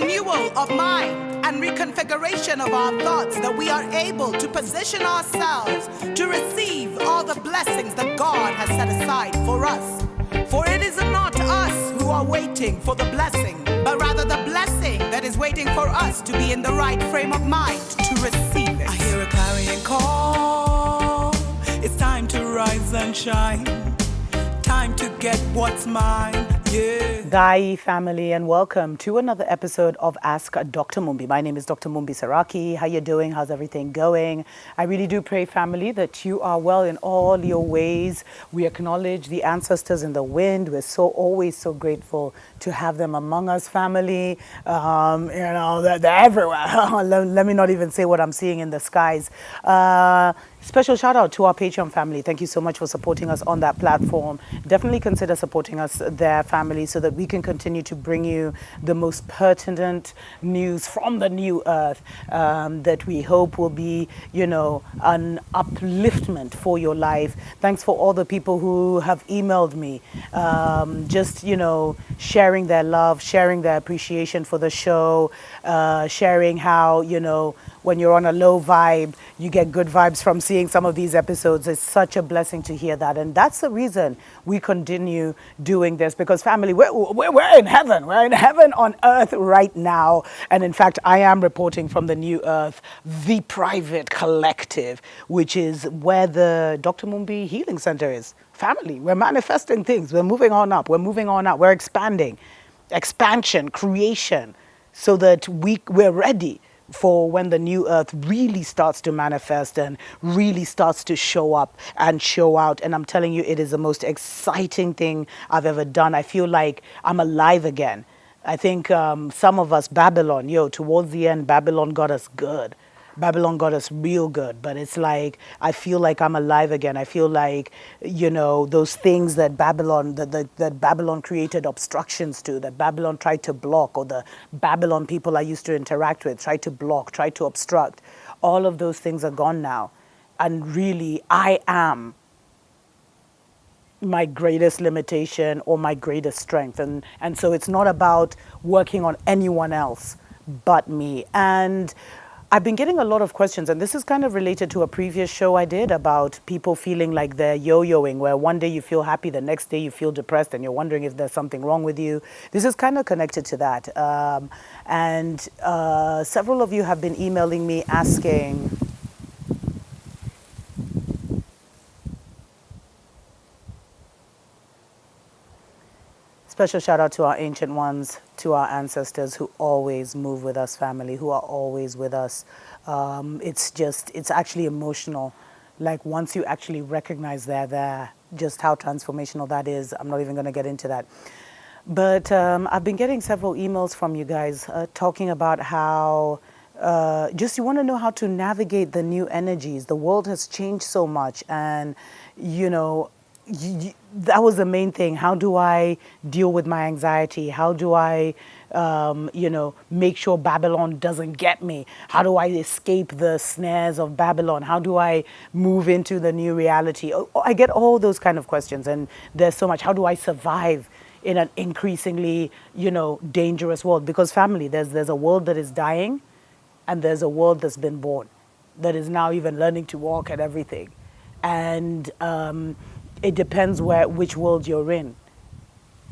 renewal of mind and reconfiguration of our thoughts that we are able to position ourselves to receive all the blessings that God has set aside for us. For it is not us who are waiting for the blessing, but rather the blessing that is waiting for us to be in the right frame of mind to receive it. I hear a clarion call. It's time to rise and shine. Time to get what's mine. Yeah. Dai family, and welcome to another episode of Ask Dr. Mumbi. My name is Dr. Mumbi Saraki. How you doing? How's everything going? I really do pray, family, that you are well in all your ways. We acknowledge the ancestors in the wind. We're always so grateful to have them among us, family. They're everywhere. Let me not even say what I'm seeing in the skies. Special shout out to our Patreon family. Thank you so much for supporting us on that platform. Definitely consider supporting us there, family, so that we can continue to bring you the most pertinent news from the new earth that we hope will be, an upliftment for your life. Thanks for all the people who have emailed me, sharing their love, sharing their appreciation for the show, sharing how, when you're on a low vibe, you get good vibes from seeing some of these episodes. It's such a blessing to hear that. And that's the reason we continue doing this, because family, we're in heaven. We're in heaven on earth right now. And in fact, I am reporting from the new earth, the private collective, which is where the Dr. Mumbi Healing Center is. Family, we're manifesting things. We're moving on up. We're moving on up. We're expanding. Expansion, creation, so that we're ready for when the new earth really starts to manifest and really starts to show up and show out. And I'm telling you, it is the most exciting thing I've ever done. I feel like I'm alive again. I think some of us, Babylon, towards the end, Babylon got us good. Babylon got us real good, but it's like, I feel like I'm alive again. I feel like, those things that Babylon, that Babylon created obstructions to, that Babylon tried to block, or the Babylon people I used to interact with tried to block, tried to obstruct. All of those things are gone now. And really, I am my greatest limitation or my greatest strength. And so it's not about working on anyone else but me. And I've been getting a lot of questions, and this is kind of related to a previous show I did about people feeling like they're yo-yoing, where one day you feel happy, the next day you feel depressed, and you're wondering if there's something wrong with you. This is kind of connected to that. Several of you have been emailing me asking, special shout out to our ancient ones, to our ancestors who always move with us, family, who are always with us. It's actually emotional. Like, once you actually recognize they're there, just how transformational that is. I'm not even going to get into that. But I've been getting several emails from you guys talking about how you want to know how to navigate the new energies. The world has changed so much, and, that was the main thing. How do I deal with my anxiety? How do I, make sure Babylon doesn't get me? How do I escape the snares of Babylon? How do I move into the new reality? I get all those kind of questions, and there's so much. How do I survive in an increasingly, dangerous world? Because family, there's a world that is dying, and there's a world that's been born, that is now even learning to walk and everything. And it depends which world you're in.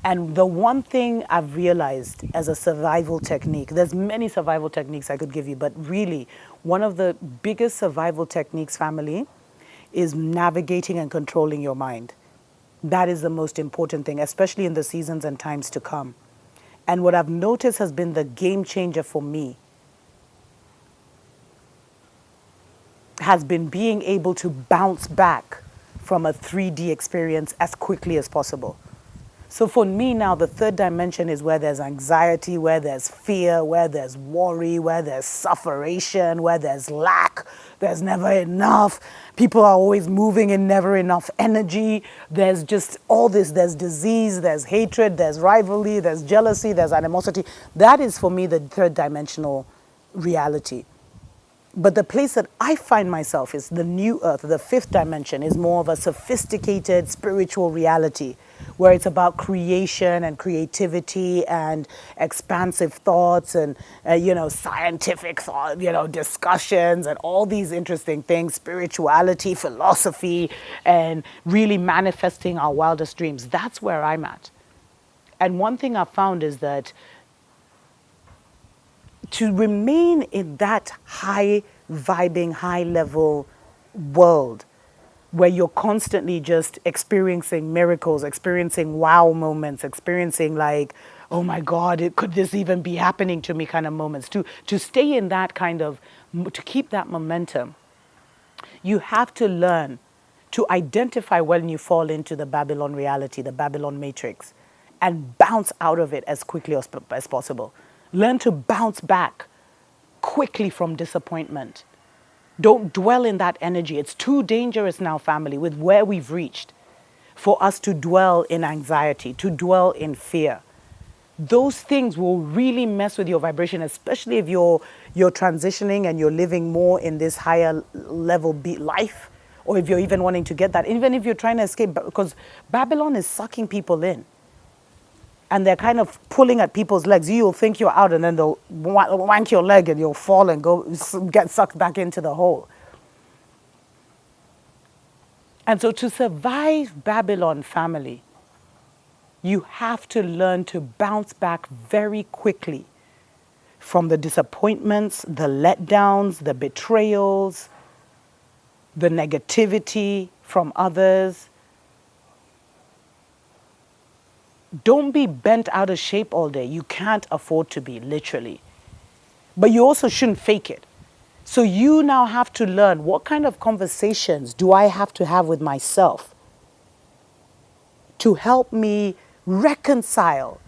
And the one thing I've realized as a survival technique, there's many survival techniques I could give you, but really one of the biggest survival techniques, family, is navigating and controlling your mind. That is the most important thing, especially in the seasons and times to come. And what I've noticed has been the game changer for me has been being able to bounce back from a 3D experience as quickly as possible. So for me now, the third dimension is where there's anxiety, where there's fear, where there's worry, where there's sufferation, where there's lack, there's never enough. People are always moving in never enough energy. There's just all this, there's disease, there's hatred, there's rivalry, there's jealousy, there's animosity. That is for me the third dimensional reality. But the place that I find myself is the new earth, the fifth dimension, is more of a sophisticated spiritual reality where it's about creation and creativity and expansive thoughts and, scientific thought, discussions and all these interesting things, spirituality, philosophy, and really manifesting our wildest dreams. That's where I'm at. And one thing I've found is that to remain in that high vibing, high level world where you're constantly just experiencing miracles, experiencing wow moments, experiencing like, oh my God, could this even be happening to me kind of moments, to stay in that kind of, to keep that momentum, you have to learn to identify when you fall into the Babylon reality, the Babylon matrix, and bounce out of it as quickly as possible. Learn to bounce back quickly from disappointment. Don't dwell in that energy. It's too dangerous now, family, with where we've reached, for us to dwell in anxiety, to dwell in fear. Those things will really mess with your vibration, especially if you're transitioning and you're living more in this higher level life, or if you're even wanting to get that, even if you're trying to escape, because Babylon is sucking people in. And they're kind of pulling at people's legs. You'll think you're out, and then they'll wank your leg and you'll fall and get sucked back into the hole. And so to survive Babylon, family, you have to learn to bounce back very quickly from the disappointments, the letdowns, the betrayals, the negativity from others. Don't be bent out of shape all day. You can't afford to be, literally. But you also shouldn't fake it. So you now have to learn, what kind of conversations do I have to have with myself to help me reconcile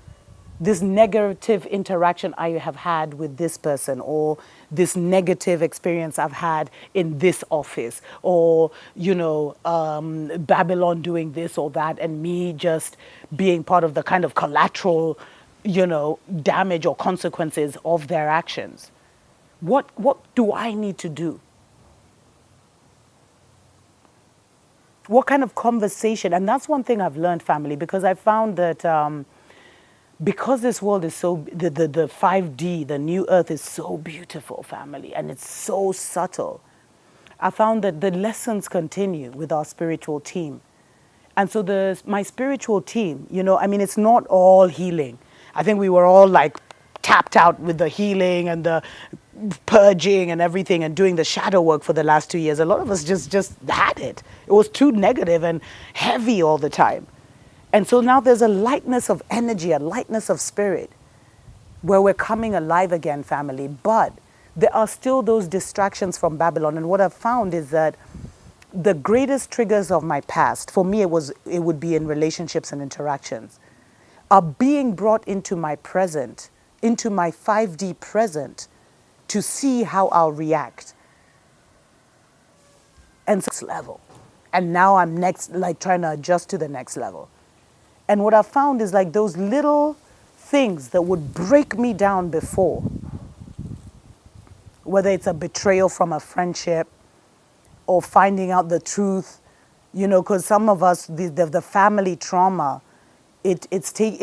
this negative interaction I have had with this person, or this negative experience I've had in this office, or, Babylon doing this or that, and me just being part of the kind of collateral, damage or consequences of their actions. What do I need to do? What kind of conversation? And that's one thing I've learned, family, because I found that because this world is so, the 5D, the new earth is so beautiful, family, and it's so subtle. I found that the lessons continue with our spiritual team. And so my spiritual team, it's not all healing. I think we were all like tapped out with the healing and the purging and everything and doing the shadow work for the last 2 years. A lot of us just had it. It was too negative and heavy all the time. And so now there's a lightness of energy, a lightness of spirit, where we're coming alive again, family. But there are still those distractions from Babylon. And what I've found is that the greatest triggers of my past, for me, it would be in relationships and interactions, are being brought into my present, into my 5D present, to see how I'll react. And next level. And now I'm trying to adjust to the next level. And what I found is like those little things that would break me down before, whether it's a betrayal from a friendship or finding out the truth, because some of us, the family trauma, it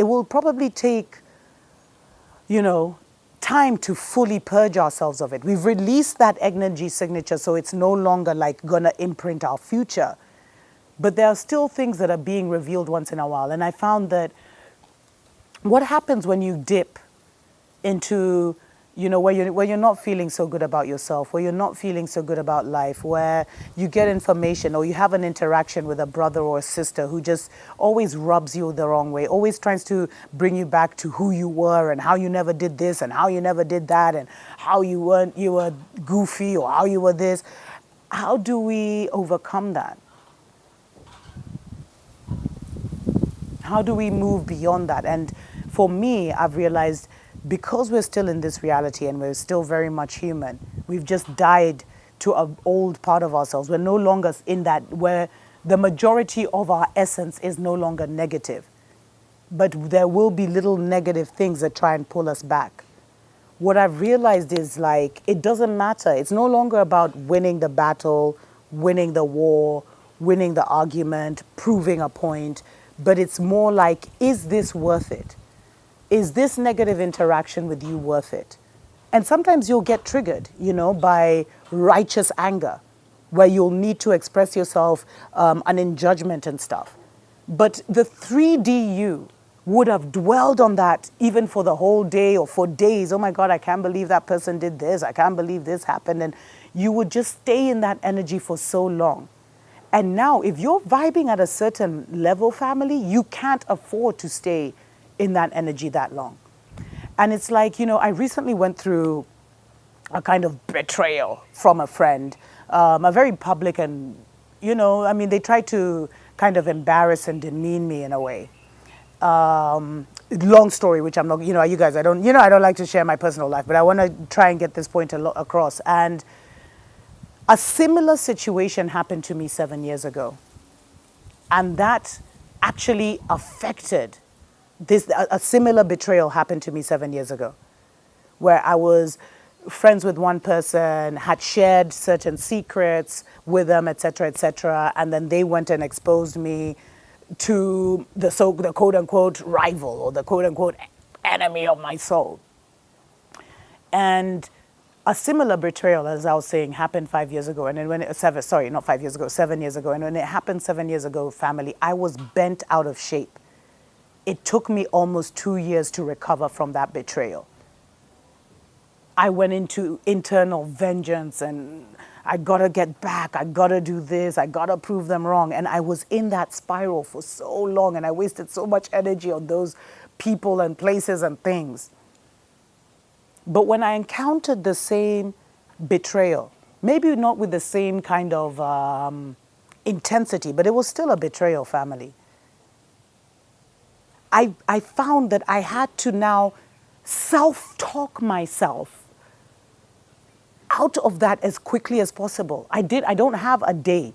will probably take, time to fully purge ourselves of it. We've released that energy signature, so it's no longer like gonna imprint our future. But there are still things that are being revealed once in a while. And I found that what happens when you dip into, where you're not feeling so good about yourself, where you're not feeling so good about life, where you get information or you have an interaction with a brother or a sister who just always rubs you the wrong way, always tries to bring you back to who you were and how you never did this and how you never did that and how you were goofy or how you were this. How do we overcome that? How do we move beyond that? And for me, I've realized because we're still in this reality and we're still very much human, we've just died to an old part of ourselves. We're no longer in that, where the majority of our essence is no longer negative. But there will be little negative things that try and pull us back. What I've realized is it doesn't matter. It's no longer about winning the battle, winning the war, winning the argument, proving a point. but it's more like, is this worth it? Is this negative interaction with you worth it? And sometimes you'll get triggered, by righteous anger, where you'll need to express yourself and in judgment and stuff. But the 3D you would have dwelled on that even for the whole day or for days. Oh my God, I can't believe that person did this. I can't believe this happened. And you would just stay in that energy for so long. And now, if you're vibing at a certain level, family, you can't afford to stay in that energy that long. And it's like, I recently went through a kind of betrayal from a friend, a very public and, they tried to kind of embarrass and demean me in a way. Long story, which I'm not, you guys, I don't like to share my personal life, but I want to try and get this point across. And a similar situation happened to me 7 years ago. And that actually affected a similar betrayal happened to me 7 years ago, where I was friends with one person, had shared certain secrets with them, etc., and then they went and exposed me to the quote-unquote rival or the quote-unquote enemy of my soul. And a similar betrayal, as I was saying, happened 5 years ago. And then when 7 years ago. And when it happened 7 years ago, family, I was bent out of shape. It took me almost 2 years to recover from that betrayal. I went into internal vengeance and I gotta get back, I gotta do this, I gotta prove them wrong. And I was in that spiral for so long and I wasted so much energy on those people and places and things. But when I encountered the same betrayal, maybe not with the same kind of intensity, but it was still a betrayal, family. I found that I had to now self-talk myself out of that as quickly as possible. I don't have a day.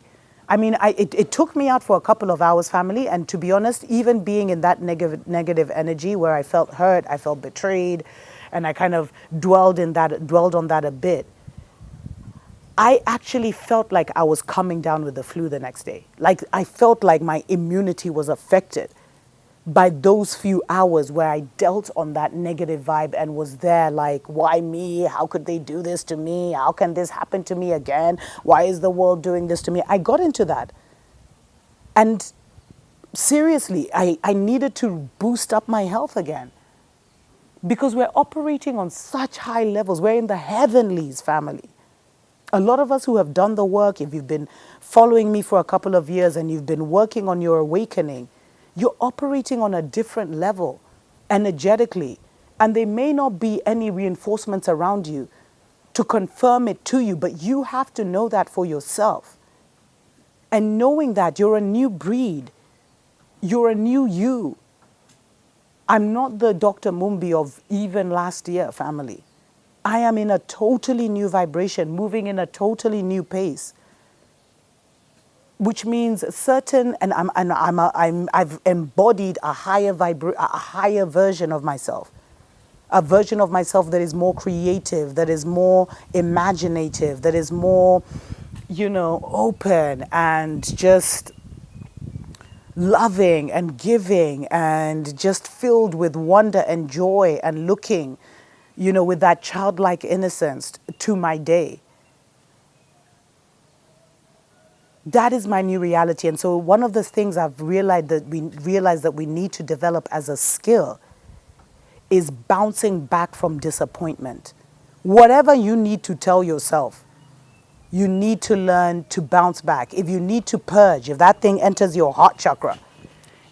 I mean, it took me out for a couple of hours, family, and to be honest, even being in that negative energy where I felt hurt, I felt betrayed, and I kind of dwelled on that a bit, I actually felt like I was coming down with the flu the next day. Like I felt like my immunity was affected by those few hours where I dealt on that negative vibe and was there like, why me? How could they do this to me? How can this happen to me again? Why is the world doing this to me? I got into that. And seriously, I needed to boost up my health again. Because we're operating on such high levels. We're in the heavenlies, family. A lot of us who have done the work, if you've been following me for a couple of years and you've been working on your awakening, you're operating on a different level energetically. And there may not be any reinforcements around you to confirm it to you, but you have to know that for yourself. And knowing that you're a new breed, you're a new you. I'm not the Dr. Mumbi of even last year, family. I am in a totally new vibration, moving in a totally new pace. Which means I've embodied a higher version of myself, a version of myself that is more creative, that is more imaginative, that is more, open and just loving and giving and just filled with wonder and joy and looking, with that childlike innocence to my day. That is my new reality. And so one of the things I've realized that we need to develop as a skill is bouncing back from disappointment. Whatever you need to tell yourself, you need to learn to bounce back. If you need to purge, if that thing enters your heart chakra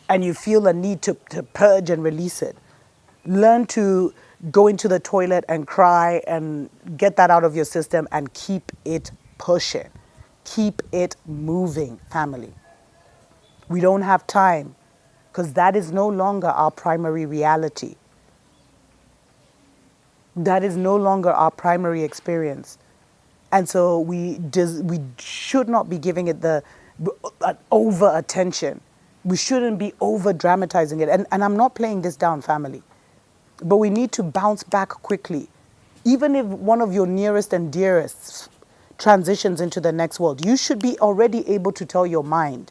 and you feel a need to purge and release it, learn to go into the toilet and cry and get that out of your system and keep it pushing. Keep it moving, family. We don't have time because that is no longer our primary reality. That is no longer our primary experience. And so we should not be giving it the over attention. We shouldn't be over dramatizing it. And I'm not playing this down, family. But we need to bounce back quickly. Even if one of your nearest and dearest transitions into the next world, you should be already able to tell your mind,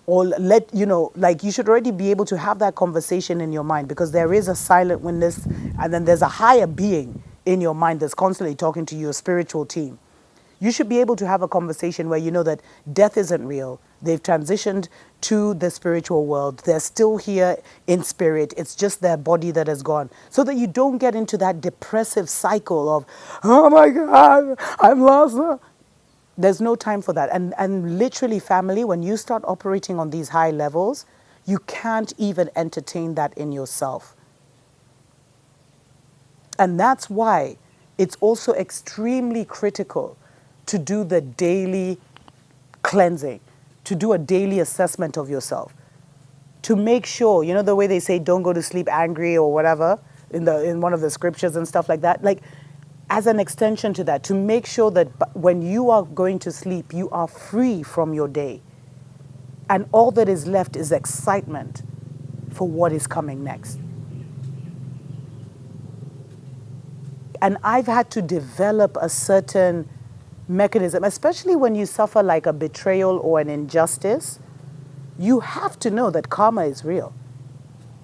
or let you know, like, you should already be able to have that conversation in your mind, because there is a silent witness and then there's a higher being in your mind that's constantly talking to you, a spiritual team. You should be able to have a conversation where you know that death isn't real. They've transitioned to the spiritual world. They're still here in spirit. It's just their body that has gone. So that you don't get into that depressive cycle of, oh my God, I'm lost. There's no time for that. And literally, family, when you start operating on these high levels, you can't even entertain that in yourself. And that's why it's also extremely critical to do the daily cleansing, to do a daily assessment of yourself, to make sure, you know, the way they say don't go to sleep angry or whatever in one of the scriptures and stuff like that, like, as an extension to that, to make sure that when you are going to sleep, you are free from your day. And all that is left is excitement for what is coming next. And I've had to develop a certain mechanism, especially when you suffer like a betrayal or an injustice. You have to know that karma is real.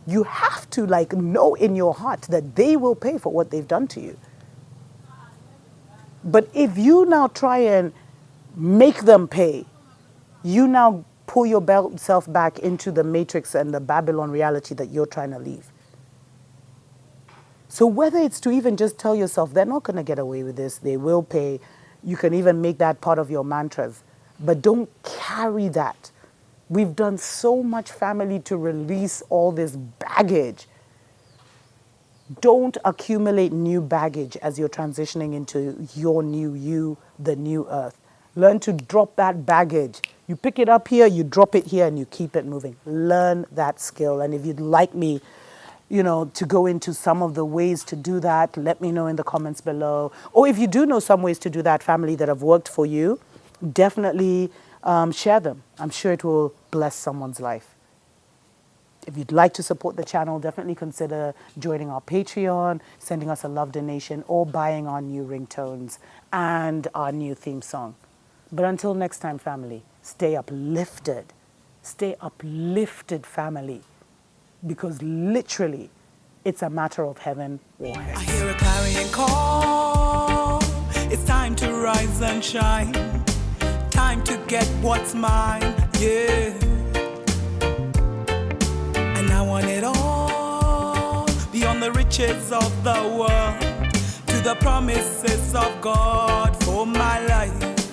You have to like know in your heart that they will pay for what they've done to you. But if you now try and make them pay, you now pull yourself back into the matrix and the Babylon reality that you're trying to leave. So whether it's to even just tell yourself, they're not going to get away with this, they will pay, you can even make that part of your mantras. But don't carry that. We've done so much, family, to release all this baggage. Don't accumulate new baggage as you're transitioning into your new you, the new earth. Learn to drop that baggage. You pick it up here, you drop it here, and you keep it moving. Learn that skill. And if you'd like me, you know, to go into some of the ways to do that, let me know in the comments below. Or if you do know some ways to do that, family, that have worked for you, definitely share them. I'm sure it will bless someone's life. If you'd like to support the channel, definitely consider joining our Patreon, sending us a love donation, or buying our new ringtones and our new theme song. But until next time, family, stay uplifted. Stay uplifted, family. Because literally, it's a matter of heaven or hell. I hear a clarion call. It's time to rise and shine. Time to get what's mine, yeah. And I want it all, beyond the riches of the world, to the promises of God for my life.